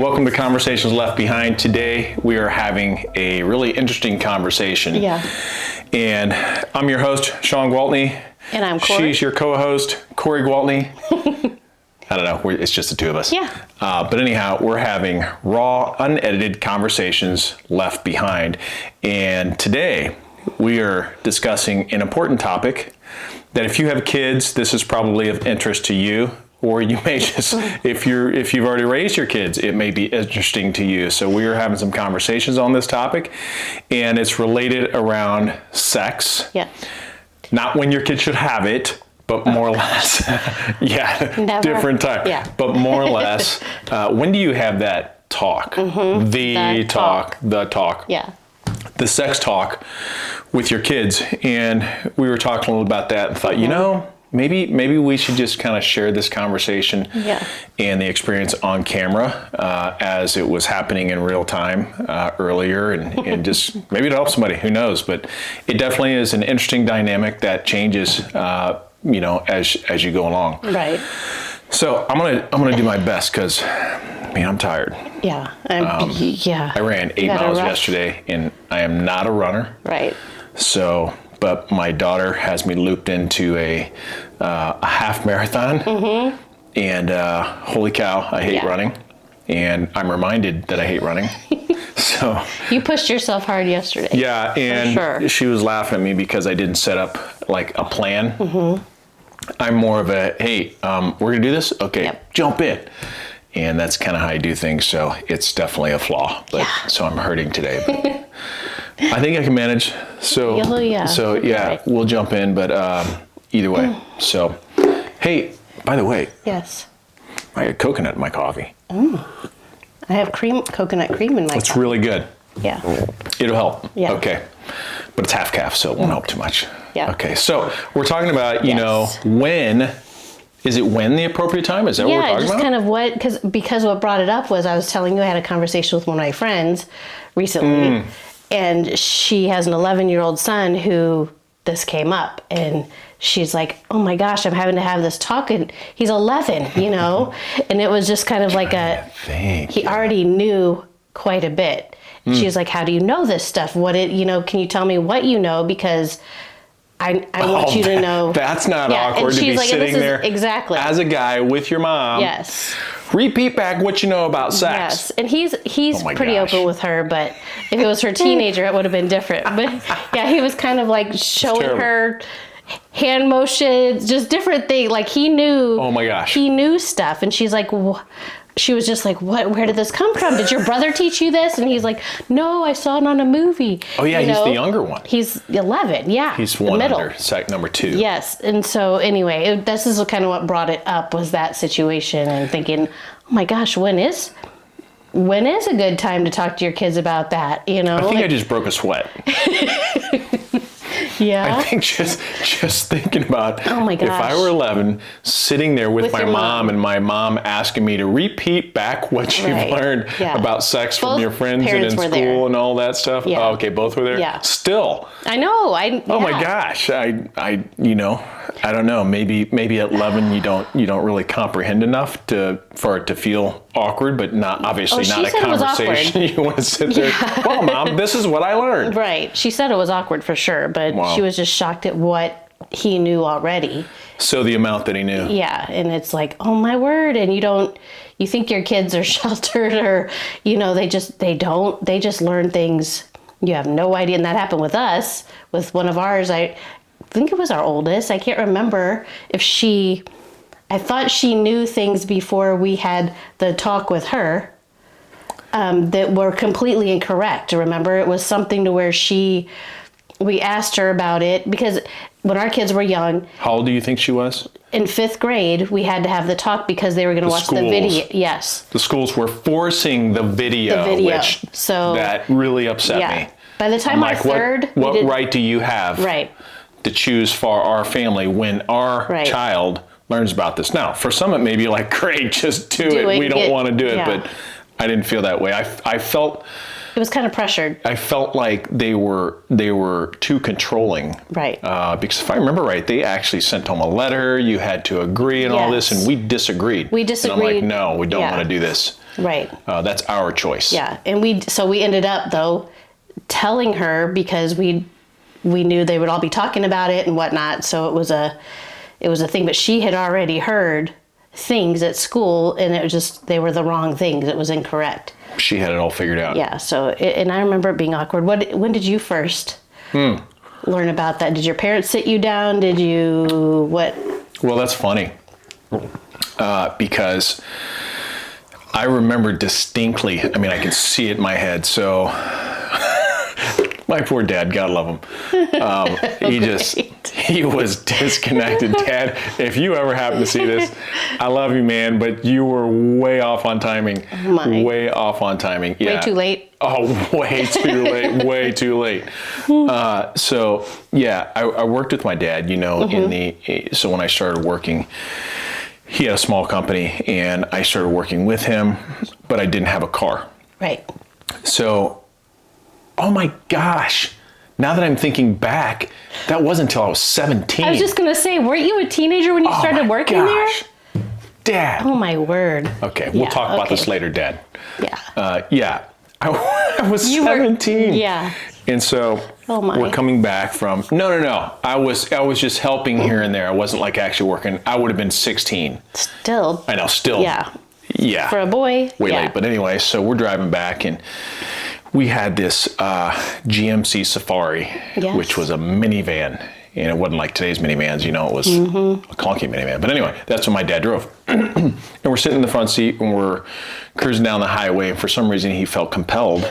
welcome to Conversations Left Behind. Today we are having a really interesting conversation. Yeah. And I'm your host, Shawn Gwaltney. And I'm Kori. She's your co-host, Kori Gwaltney. I don't know, it's just the two of us. Yeah. But anyhow, we're having raw, unedited conversations left behind. And today we are discussing an important topic that if you have kids, this is probably of interest to you. Or you may just, if you've already raised your kids, it may be interesting to you. So we are having some conversations on this topic, and it's related around sex. Yeah. Not when your kid should have it, but more or less. Yeah, Never. Different time. Yeah. But more or less, when do you have that talk? Mm-hmm. The talk. Yeah. The sex talk with your kids. And we were talking a little about that and thought, you know, maybe we should just kind of share this conversation and the experience on camera as it was happening in real time earlier, and just maybe it'll help somebody. Who knows? But it definitely is an interesting dynamic that changes, as you go along. Right. So I'm gonna do my best because, I'm tired. Yeah. I ran 8 miles yesterday, and I am not a runner. Right. So. But my daughter has me looped into a half marathon, and holy cow, I hate running, and I'm reminded that I hate running. So you pushed yourself hard yesterday. Yeah, and she was laughing at me because I didn't set up like a plan. I'm more of a, hey, we're gonna do this? Okay, jump in. And that's kind of how I do things, so it's definitely a flaw. But so I'm hurting today. But I think I can manage. So right. We'll jump in, but either way. So, hey, by the way. Yes. I got coconut in my coffee. I have coconut cream in my coffee. It's really good. Yeah. It'll help. Yeah. Okay. But it's half calf, so it won't help too much. Yeah. Okay, so we're talking about, when... Is it when the appropriate time? Is that what we're talking about? Yeah, just kind of because what brought it up was I was telling you I had a conversation with one of my friends recently, and she has an 11-year-old son who this came up, and she's like, oh my gosh, I'm having to have this talk, and he's 11, and it was just kind of like he already knew quite a bit. She's like, how do you know this stuff? Can you tell me what you know? Because I want you to know. That's not awkward to be sitting there as a guy with your mom. Yes. Repeat back what you know about sex. Yes, and he's pretty open with her, but if it was her teenager, it would have been different. But yeah, he was kind of like showing her hand motions, just different things. Like he knew. Oh my gosh. He knew stuff, and she's like, she was just like, what? Where did this come from? Did your brother teach you this? And he's like, no, I saw it on a movie. Oh yeah, he's the younger one. He's 11. Yeah, he's one under, number 2. Yes, and so anyway, this is kind of what brought it up, was that situation, and thinking, oh my gosh, when is a good time to talk to your kids about that? I think I just broke a sweat. Yeah. I think just thinking about, oh my gosh, if I were 11, sitting there with my mom and my mom asking me to repeat back what you've learned about sex from your friends and in school and all that stuff. Yeah. Oh, okay, both were there? Yeah. Still. I know. Oh my gosh. I don't know. Maybe at 11 you don't really comprehend enough for it to feel awkward, but not obviously not a conversation you want to sit there. Well, Mom, this is what I learned. Right. She said it was awkward for sure, but she was just shocked at what he knew already. So the amount that he knew. Yeah, and it's like, oh my word, and you think your kids are sheltered, or they just learn things you have no idea. And that happened with us, with one of ours. I think it was our oldest. I can't remember if I thought she knew things before we had the talk with her that were completely incorrect. Remember, it was something to where we asked her about it, because when our kids were young. How old do you think she was? In 5th grade, we had to have the talk because they were going to watch the video. Yes. The schools were forcing the video. Which that really upset me. By the time our third, what right do you have to choose for our family when our child learns about this? Now, for some it may be like, great, just do it. We don't want to do it, but I didn't feel that way. I felt it was kind of pressured. I felt like they were too controlling. Right. Because if I remember right, they actually sent home a letter. You had to agree and all this, and we disagreed. We disagreed. And I'm like, no, we don't want to do this. Right. That's our choice. Yeah. And we ended up though telling her because we knew they would all be talking about it and whatnot. So it was a thing, but she had already heard things at school and it was just, they were the wrong things. It was incorrect. She had it all figured out. Yeah. So, and I remember it being awkward. When did you first learn about that? Did your parents sit you down? Did you, what? Well, that's funny. Because I remember distinctly, I mean, I can see it in my head. So my poor dad, God love him. He was disconnected. Dad, if you ever happen to see this, I love you, man, but you were way off on timing. Way off on timing. Yeah. Way too late. Oh, way too late. Way too late. So yeah, I worked with my dad, you know, so when I started working, he had a small company and I started working with him, but I didn't have a car. Right. So, oh my gosh, now that I'm thinking back, that wasn't until I was 17. I was just going to say, weren't you a teenager when you started working there? Dad. Oh my word. Okay, we'll talk about this later, Dad. Yeah. Yeah, I was 17. Yeah. And so we're coming back from, no. I was just helping here and there. I wasn't like actually working. I would have been 16. Still. I know, still. Yeah. Yeah. For a boy. Way late. But anyway, so we're driving back and we had this GMC Safari, which was a minivan. And it wasn't like today's minivans, you know, it was a clunky minivan. But anyway, that's what my dad drove. And we're sitting in the front seat and we're cruising down the highway. And for some reason, he felt compelled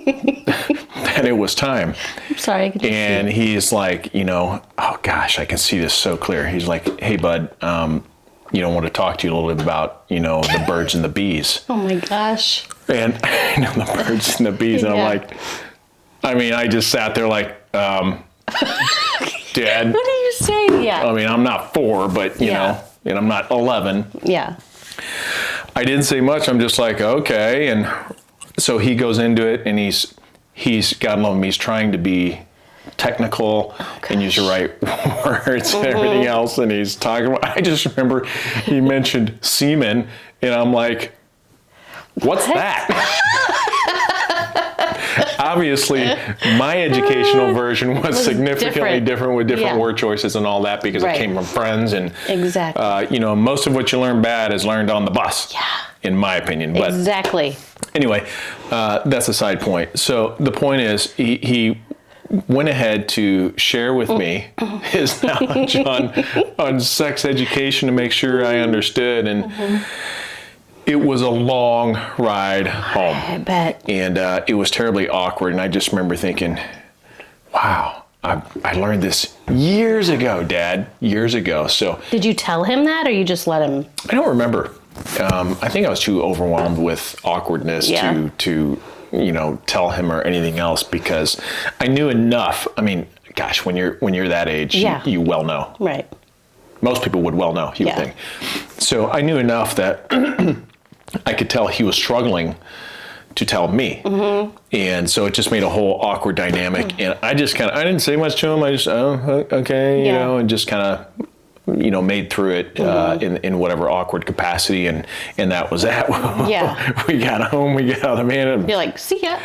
that it was time. I'm sorry. And he's like, you know, oh gosh, I can see this so clear. He's like, hey, bud, you know, I want to talk to you a little bit about, you know, the birds and the bees. Oh my gosh. And you know, the birds and the bees. And I'm like, I mean, I just sat there like, Dad. What are you saying? Yeah. I mean, I'm not 4, but you know, and I'm not 11. Yeah. I didn't say much. I'm just like, okay. And so he goes into it and he's God love him, he's trying to be technical and use the right words and everything else. And he's talking about, I just remember he mentioned semen and I'm like, what's that? Obviously, my educational version was significantly different with different word choices and all that because it came from friends and you know, most of what you learn bad is learned on the bus, in my opinion. But anyway, that's a side point. So the point is, he went ahead to share with me his knowledge on sex education to make sure I understood and. It was a long ride home. I bet. And it was terribly awkward. And I just remember thinking, wow, I learned this years ago, Dad, years ago. So did you tell him that or you just let him? I don't remember. I think I was too overwhelmed with awkwardness to you know, tell him or anything else because I knew enough. I mean, gosh, when you're that age, you well know. Right. Most people would well know, you would think. So I knew enough that I could tell he was struggling to tell me. And so it just made a whole awkward dynamic. And I just I didn't say much to him. I just, okay, you know, and just kind of, you know, made through it in whatever awkward capacity. And that was that. We got home, we got out of the van. And you're like, see ya.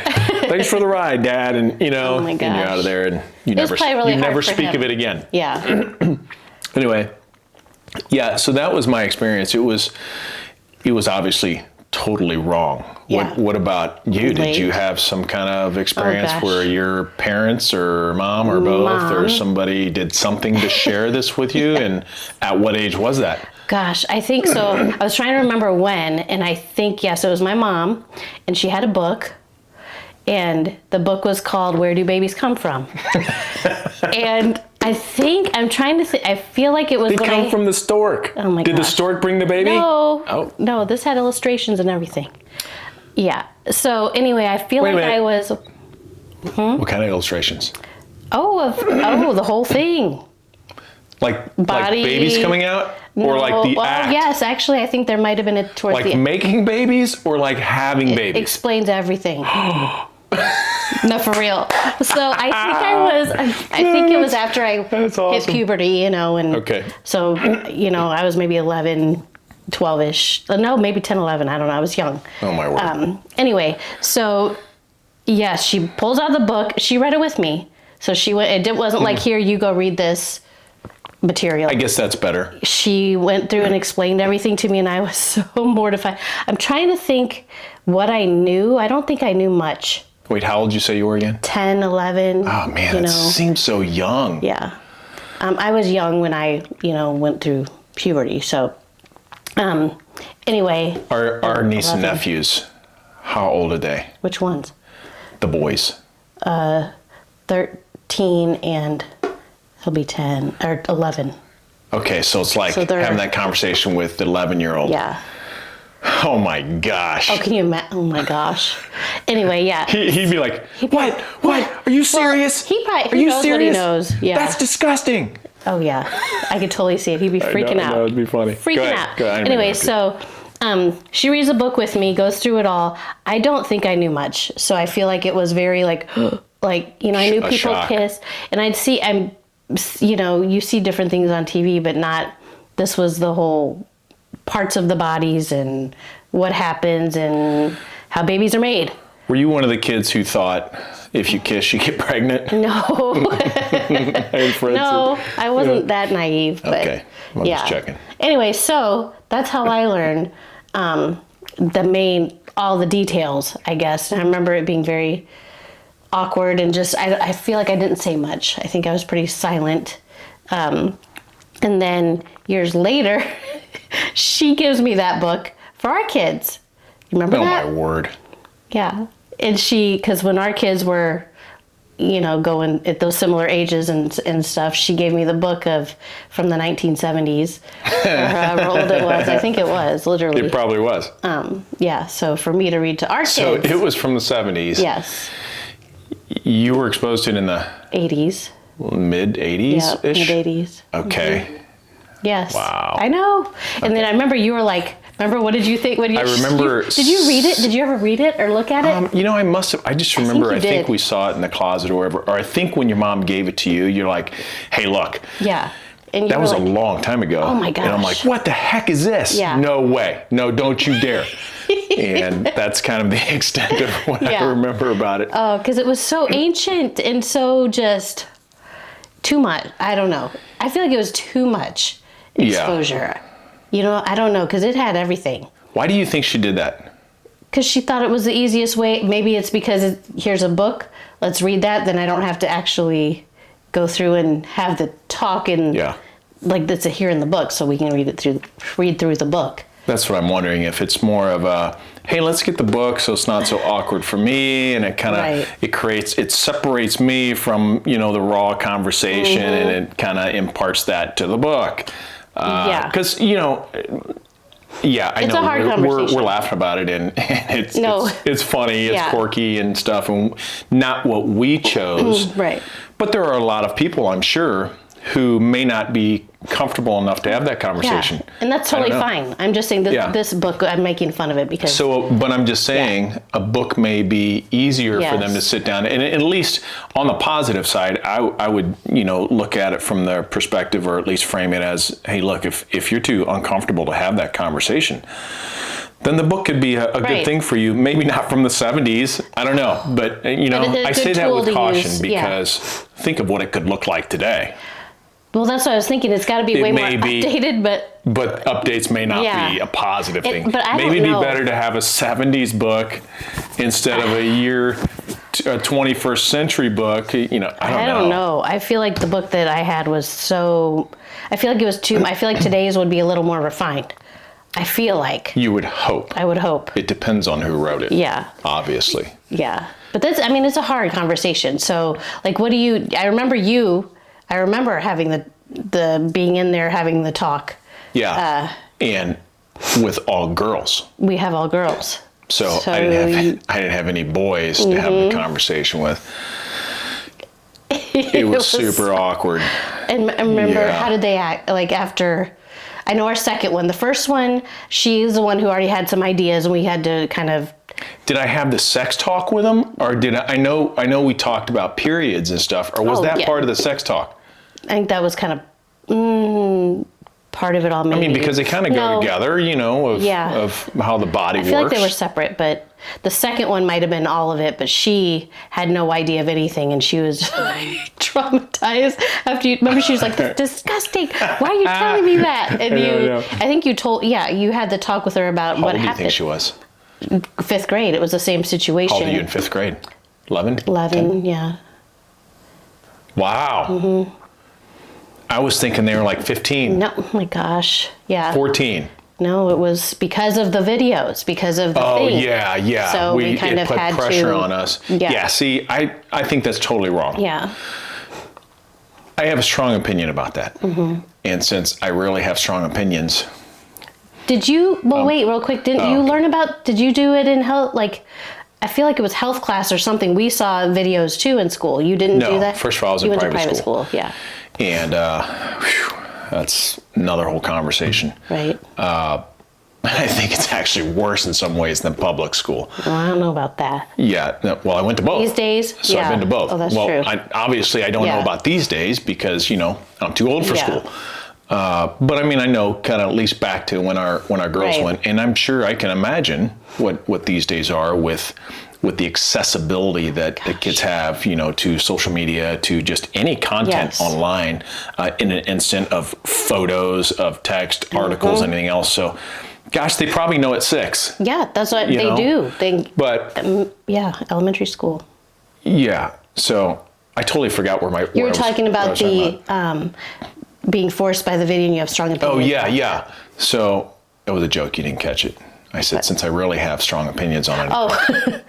Thanks for the ride, Dad. And, you know, and you're out of there and you never speak of it again. Yeah. Anyway, so that was my experience. It was obviously totally wrong. What about you? Did you have some kind of experience where your parents or mom or both or somebody did something to share this with you? And at what age was that? Gosh, I think so. I was trying to remember when, and I think, so it was my mom, and she had a book, and the book was called Where Do Babies Come From? And I think, I'm trying to think, I feel like it was They come from the stork. Oh my gosh. Did the stork bring the baby? No. Oh. No, this had illustrations and everything. Yeah. So anyway, I feel like I was... What kind of illustrations? The whole thing. Like Body. Like babies coming out? Or like the act? Yes, actually, I think there might have been a towards like making babies or like having babies? Explains everything. No, for real. So I think it was after I hit puberty, you know, and so, you know, I was maybe 11, 12-ish. No, maybe 10, 11. I don't know. I was young. Oh, my word. Anyway, so yes, she pulls out the book. She read it with me. So she went, it wasn't like, here, you go read this material. I guess that's better. She went through and explained everything to me, and I was so mortified. I'm trying to think what I knew. I don't think I knew much. Wait, how old did you say you were again? 10, 11. Oh, man, it seems so young. Yeah. I was young when I, went through puberty. So, anyway. Our niece 11. And nephews, how old are they? Which ones? The boys. 13 and he'll be 10 or 11. Okay, so it's like having that conversation with the 11-year-old. Yeah. Oh my gosh. Oh, can you imagine? Oh my gosh. Anyway, yeah. He'd be like, what? Are you serious? Well, Are you knows serious? What he knows. Yeah. That's disgusting. Oh yeah. I could totally see it. He'd be freaking out. That would be funny. Freaking out. Anyway, so she reads the book with me, goes through it all. I don't think I knew much. So I feel like it was very like I knew people kiss, and you see different things on TV, but not, this was the whole parts of the bodies and what happens and how babies are made. Were you one of the kids who thought if you kiss, you get pregnant? No. No, I wasn't that naive. But okay, I'm just checking. Anyway, so that's how I learned all the details, I guess. And I remember it being very awkward and just, I feel like I didn't say much. I think I was pretty silent. And then years later, she gives me that book for our kids. You remember that? Oh, my word. Yeah. And because when our kids were, going at those similar ages and stuff, she gave me the book from the 1970s, or however old it was. I think it was, literally. It probably was. Yeah, so for me to read to our kids. So it was from the 70s. Yes. You were exposed to it in the 80s. Mid-80s-ish? Yeah, mid-80s. Okay. Mm-hmm. Yes. Wow. I know. And then I remember you were like, what did you think? I remember. Did you read it? Did you ever read it or look at it? I must have. I just remember, I think we saw it in the closet or wherever. Or I think when your mom gave it to you, you're like, hey, look. Yeah. And that was a long time ago. Oh my gosh. And I'm like, what the heck is this? Yeah. No way. No, don't you dare. And that's kind of the extent of what I remember about it. Oh, because it was so ancient and so just too much. I don't know. I feel like it was too much exposure. I don't know, because it had everything. Why do you think she did that? Because she thought it was the easiest way. Maybe it's because here's a book, let's read that, then I don't have to actually go through and have the talk and like that's here in the book, so we can read through the book. That's what I'm wondering, if it's more of a, hey, let's get the book so it's not so awkward for me, and it kind of it separates me from the raw conversation, and it kind of imparts that to the book. Because I know a hard conversation. We're laughing about it, and it's funny, it's quirky and stuff, and not what we chose. Right. But there are a lot of people, I'm sure, who may not be comfortable enough to have that conversation. Yeah. And that's totally fine. I'm just saying this book, I'm making fun of it because... But I'm just saying a book may be easier for them to sit down, and at least on the positive side, I would, look at it from their perspective, or at least frame it as, hey, look, if you're too uncomfortable to have that conversation, then the book could be a good thing for you. Maybe not from the 70s. I don't know. But, I say that with caution because think of what it could look like today. Well, that's what I was thinking. It's got to be way more updated, but updates may not be a positive thing. But maybe it'd be better to have a 70s book instead of a 21st century book. I don't know. I feel like the book that I had was so. I feel like it was too. I feel like today's would be a little more refined. I feel like. You would hope. I would hope. It depends on who wrote it. Yeah. Obviously. Yeah, but it's a hard conversation. So, like, what do you? I remember having the being in there having the talk. Yeah. And with all girls. We have all girls. So I didn't have any boys to have the conversation with. It was super awkward. And I remember, how did they act? Like after, I know our second one. The first one, she's the one who already had some ideas, and we had to kind of. Did I have the sex talk with them, or did I know we talked about periods and stuff, or was that part of the sex talk? I think that was kind of part of it all. Maybe. I mean, because they kind of go together, you know, of how the body works. I feel like they were separate, but the second one might have been all of it, but she had no idea of anything, and she was traumatized after remember she was like, "That's disgusting. Why are you telling me that?" And I think you had the talk with her about what happened. How old do you think she was? 5th grade. It was the same situation. How old are you in 5th grade? 11? 11, 10? Yeah. Wow. Mm-hmm. I was thinking they were like 15. No, oh my gosh. Yeah. 14. No, it was because of the videos, because of the thing. Oh, yeah. So we kind of put had pressure on us. Yeah. See, I think that's totally wrong. Yeah. I have a strong opinion about that. Mm-hmm. And since I rarely have strong opinions. Did you, wait, real quick, didn't you learn did you do it in health, like, I feel like it was health class or something. We saw videos too in school. You didn't do that? No, first of all, I was in private school. Yeah. And that's another whole conversation. Right. I think it's actually worse in some ways than public school. Well, I don't know about that. Yeah. Well, I went to both. These days? So I've been to both. Oh, that's true. Obviously, I don't know about these days because, I'm too old for school. But I mean, I know kind of at least back to when our girls went, and I'm sure I can imagine what these days are with the accessibility that the kids have, to social media, to just any content online in an instant of photos, of text, articles, anything else. So, gosh, they probably know at 6. Yeah, that's what they do. But elementary school. Yeah. So I totally forgot you were talking about the being forced by the video and you have strong opinions. Oh, yeah. So it was a joke. You didn't catch it. I said, since I rarely have strong opinions on it. Oh.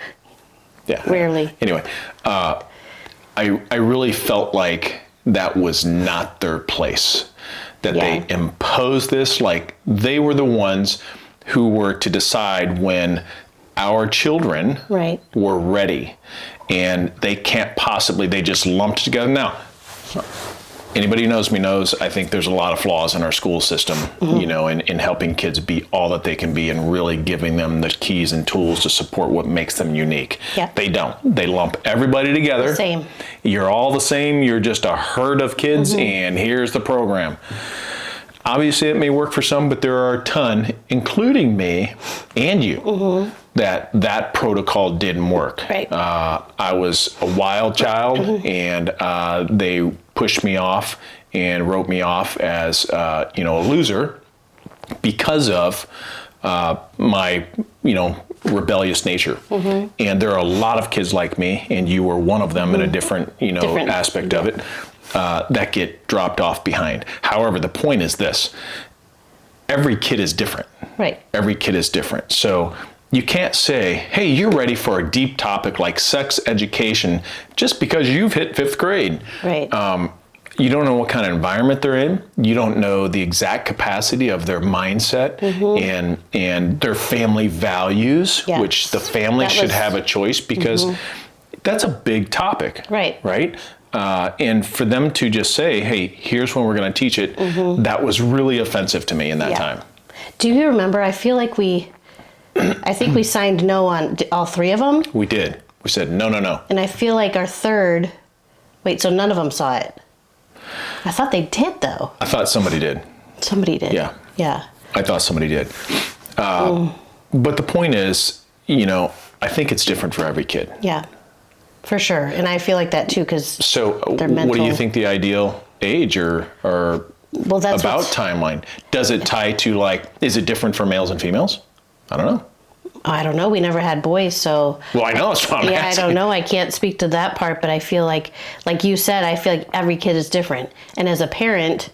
Yeah. Rarely. Anyway, I really felt like that was not their place. That they imposed this, like they were the ones who were to decide when our children were ready. And they can't possibly, they just lumped together. Now, anybody who knows me knows I think there's a lot of flaws in our school system, in helping kids be all that they can be and really giving them the keys and tools to support what makes them unique. Yeah. They don't. They lump everybody together. The same. You're all the same. You're just a herd of kids, and here's the program. Obviously, it may work for some, but there are a ton, including me and you, that protocol didn't work. Right. I was a wild child, and they pushed me off and wrote me off as a loser because of my rebellious nature. And there are a lot of kids like me, and you were one of them in a different aspect of it. That get dropped off behind. However, the point is this: every kid is different. Right. Every kid is different. So you can't say, hey, you're ready for a deep topic like sex education just because you've hit 5th grade. Right. You don't know what kind of environment they're in. You don't know the exact capacity of their mindset and their family values, which the family should have a choice because that's a big topic. Right. Right? And for them to just say, hey, here's when we're going to teach it, that was really offensive to me in that time. Do you remember? I feel like I think we signed no on all 3 of them. We did. We said, no. And I feel like our 3rd, so none of them saw it. I thought they did, though. I thought somebody did. Somebody did. Yeah. I thought somebody did. But the point is, I think it's different for every kid. Yeah. For sure. And I feel like that too, because what do you think the ideal age or that's about timeline? Does it tie to is it different for males and females? I don't know. I don't know. We never had boys, so. Well, I know. That's what I'm asking. I don't know. I can't speak to that part, but I feel like you said, I feel like every kid is different. And as a parent,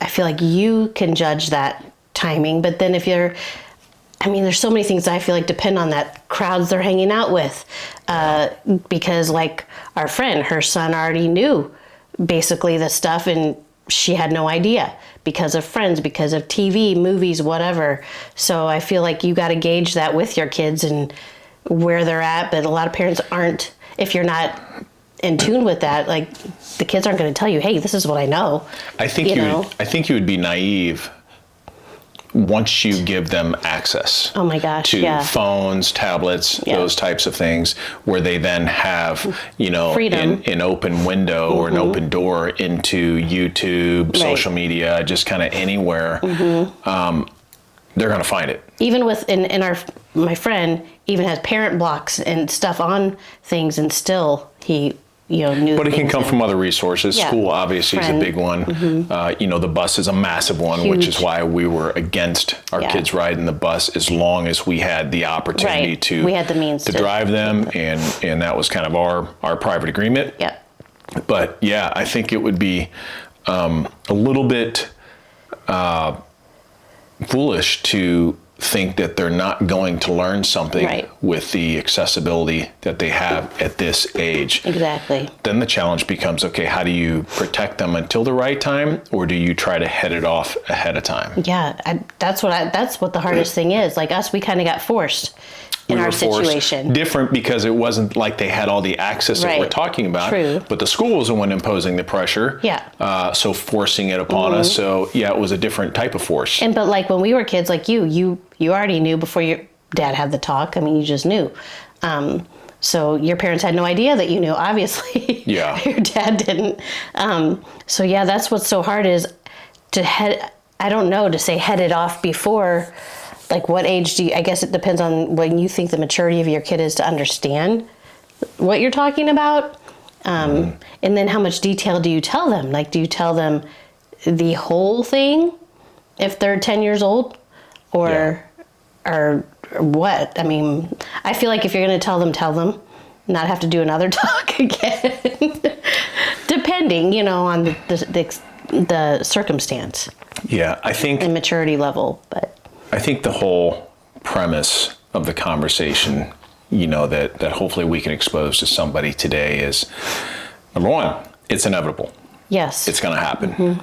I feel like you can judge that timing, but then if there's so many things I feel like depend on that crowds they're hanging out with. Because our friend, her son already knew basically the stuff and she had no idea because of friends, because of TV, movies, whatever. So I feel like you got to gauge that with your kids and where they're at. But a lot of parents aren't, if you're not in tune with that, the kids aren't going to tell you, hey, this is what I know. I think you would be naive once you give them access Oh my gosh, to yeah. phones, tablets, Yeah. those types of things, where they then have, Freedom. an open window or an open door into YouTube, Right. social media, just kind of anywhere, they're going to find it. Even my friend even has parent blocks and stuff on things, and still he knew. But it can things come and- from other resources. Yeah. School obviously is a Friend. big one. The bus is a massive one, which is Huge. why we were against our Yeah. kids riding the bus as long as we had the opportunity Right. to We had the means to to- drive them, and that was kind of our private agreement. Yeah. But yeah, I think it would be a little bit foolish to think that they're not going to learn something Right. with the accessibility that they have at this age. Exactly. Then the challenge becomes, okay, how do you protect them until the right time, or do you try to head it off ahead of time? Yeah, that's what the hardest thing is. Like us, we kind of got forced in We our were forced. situation. Different because it wasn't like they had all the access that we're Right. talking about. True. But the school was the one imposing the pressure. Yeah. So forcing it upon us. So yeah, it was a different type of force. But like when we were kids, like you already knew before your dad had the talk. I mean, you just knew. So your parents had no idea that you knew, obviously. Yeah. Your dad didn't. So yeah, that's what's so hard is to say head it off before. Like what age I guess it depends on when you think the maturity of your kid is to understand what you're talking about. And then how much detail do you tell them? Like, do you tell them the whole thing if they're 10 years old? Or what? I mean, I feel like if you're going to tell them, not have to do another talk again. Depending, on the circumstance Yeah, I think and maturity level. But I think the whole premise of the conversation, that hopefully we can expose to somebody today is, number one, it's inevitable. yes. It's going to happen.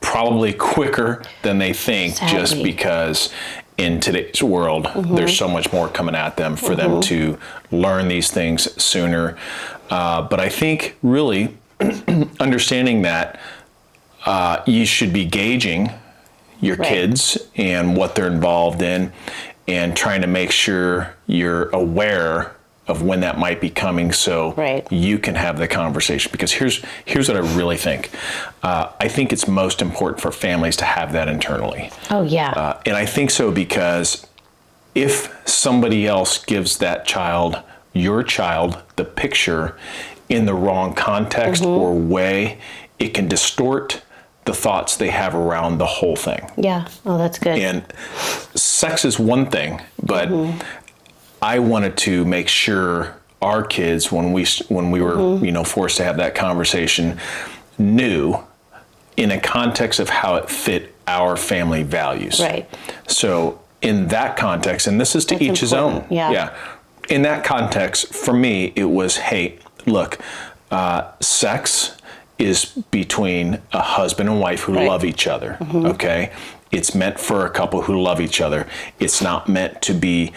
Probably quicker than they think, just Sadly. because in today's world, there's so much more coming at them for them to learn these things sooner. But I think really understanding that you should be gauging your Right. kids and what they're involved in, and trying to make sure you're aware of when that might be coming, so Right. you can have the conversation. Because here's what I really think. I think it's most important for families to have that internally. Oh, yeah. And I think so because if somebody else gives your child, the picture in the wrong context or way, it can distort the thoughts they have around the whole thing. Yeah. Oh, that's good. And sex is one thing, but I wanted to make sure our kids, when we were forced to have that conversation, knew in a context of how it fit our family values. Right. So in that context, and this is to each his own. important, yeah. In that context, for me, it was, hey, look, sex is between a husband and wife who Right. love each other. Okay. It's meant for a couple who love each other. It's not meant to be,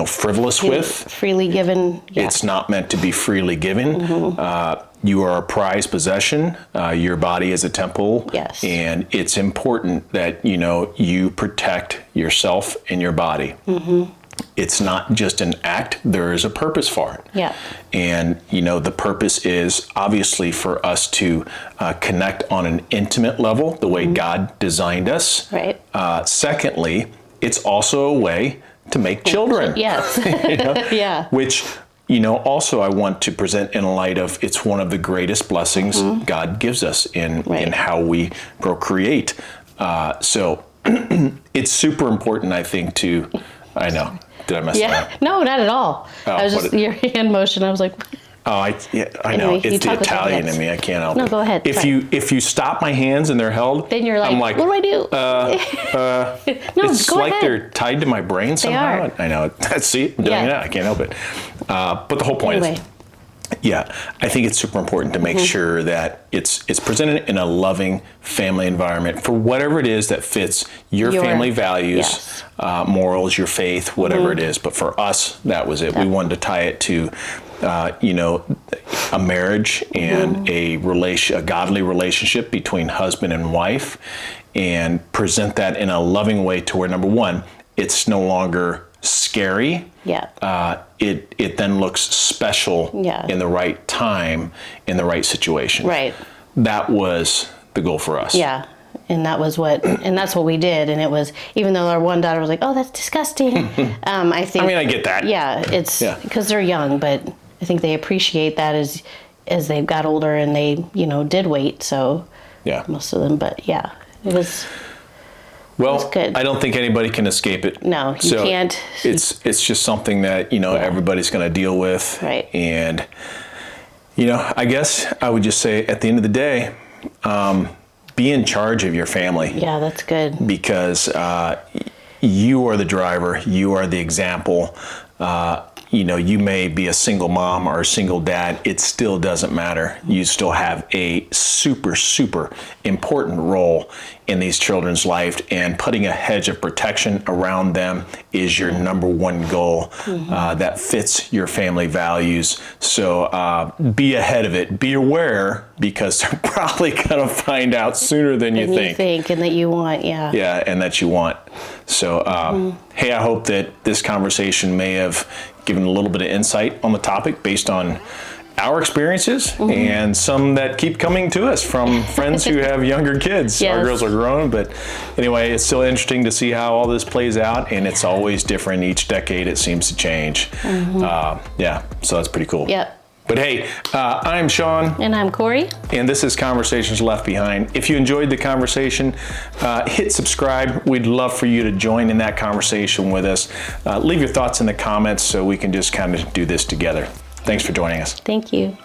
frivolous with. Freely given. Yeah. It's not meant to be freely given. You are a prized possession. Your body is a temple. Yes. And it's important that, you protect yourself and your body. It's not just an act. There is a purpose for it. Yeah. And, the purpose is obviously for us to connect on an intimate level, the way God designed us. Right. Secondly, it's also a way to make children. Yes. Yeah. Which, also I want to present in light of, it's one of the greatest blessings God gives us in how we procreate. So it's super important, I think, I know. Did I mess that Yeah. up? No, not at all. I was just, your hand motion, I was like, Oh, I know. Anyway, you It's the talk with your Italian hands. in me. I can't help it. No, go ahead. If Sorry. you stop my hands and they're held, then you're like, I'm like, what do I do? No, it's go like ahead. they're tied to my brain somehow. are. I know. See, I'm doing Yeah. it. I can't help it. But the whole point Anyway. is, yeah, I think it's super important to make sure that it's presented in a loving family environment for whatever it is that fits your family values, yes. morals, your faith, whatever it is. But for us, that was it. We wanted to tie it to, a marriage and a godly relationship between husband and wife. And present that in a loving way to where, number one, it's no longer scary. Yeah. It then looks special Yeah. in the right time, in the right situation. Right. That was the goal for us. Yeah. And that's what we did. And it was, even though our one daughter was like, "Oh, that's disgusting." I think. I mean, I get that. Yeah, it's because they're young, but I think they appreciate that as they got older and they, did wait. So Yeah. most of them, but yeah, it was. Well, good. I don't think anybody can escape it. No, you can't. It's just something that, everybody's going to deal with. Right. And, I guess I would just say at the end of the day, be in charge of your family. Yeah, that's good. Because you are the driver, you are the example. You may be a single mom or a single dad. It still doesn't matter. You still have a super, super important role in these children's life, and putting a hedge of protection around them is your number one goal. That fits your family values. So be ahead of it. Be aware, because they're probably going to find out sooner than you think. And that you want, yeah. Yeah, and that you want. So, hey, I hope that this conversation may have given a little bit of insight on the topic based on our experiences and some that keep coming to us from friends who have younger kids. Yes. Our girls are grown, but anyway, it's still interesting to see how all this plays out, and it's always different. Each decade it seems to change. Yeah, so that's pretty cool. Yep. But hey, I'm Shawn. And I'm Kori. And this is Conversations Left Behind. If you enjoyed the conversation, hit subscribe. We'd love for you to join in that conversation with us. Leave your thoughts in the comments so we can just kind of do this together. Thanks for joining us. Thank you.